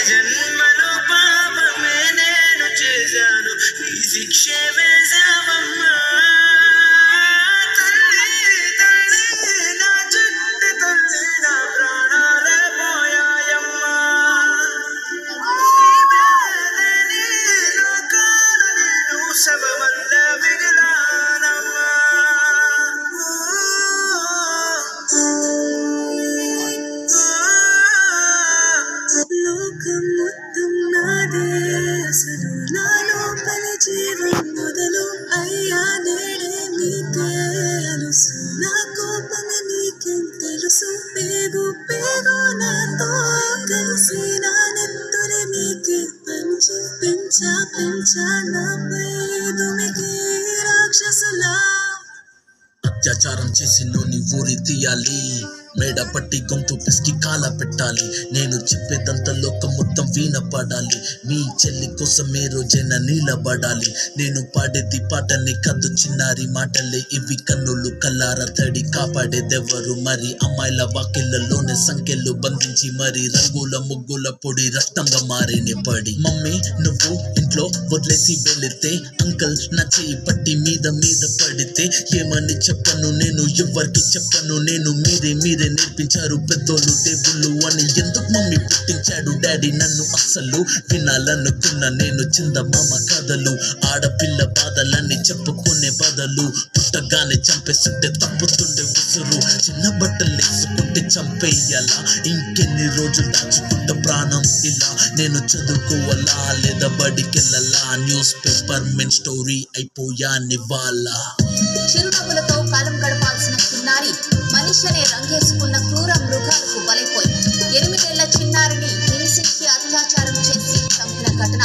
జన్మలో పాపమే నేను చేశాను నీ శిక్షే వేశావమ్మా జీవం మొదలు అయ్యా నేడే నీకే అలుసు నా కోపం నీకేం తెలుసు పేగు పేగు నాతో కలిసి నా నెత్తురి నీకే పంచి పెంచా నాపై దుమికి రాక్షసులా అత్యాచారం చేసి నోని ఊరి తీయాలి మేడ పట్టి గొంతు పిసికి కాల పెట్టాలి నేను చెప్పేదంతా లోకం మొత్తం వీణపడాలి మీ చెల్లి కోసమే రోజైనా నిలబడాలి నేను పాడేది పాటని కద్దు చిన్నారి మాటలే ఇవి కన్నులు కల్లార తడి కాపాడేదెవరు మరి అమ్మాయిల వాకిళ్లలోనే సంఖ్యలు బంధించి మరి రంగుల ముగ్గుల పొడి రక్తంగా మారినే పడి మమ్మీ నువ్వు ఇంట్లో వదిలేసి వెళితే అంకల్ నా చేయి పట్టి మీద పడితే ఏమని చెప్పను నేను ఎవరికి చెప్పను నేను మీరే నేర్పించారు పెద్దోళ్ళు దేవుళ్ళు అని ఎందుకు మమ్మీ పుట్టించాడు డాడీ నన్ను అస్సలు వినాలనుకున్న నేను చందమామ కథలు ఆడపిల్ల బాధలన్నీ చెప్పుకునే బదులు పుట్టగానే చంపేస్తుంటే తప్పుతుండే ఉసురు చిన్న బట్టలు వేసుకుంటే చంపేయాలా ఇంకెన్ని రోజులు దాచుకుంటే ప్రాణం ఇలా నేను చదువుకోవాలా లేదా బడికెళ్ళాలా న్యూస్ పేపర్ మెన్ స్టోరీ అయిపోయా నివాలా చిరునవ్వులతో కాలం గడపాల్సిన చిన్నారి మనిషినే రంగేసుకున్న క్రూర మృగాలకు బలైపోయి 8 ఏళ్ల చిన్నారిని హింసించి అత్యాచారం చేసి చంపిన ఘటన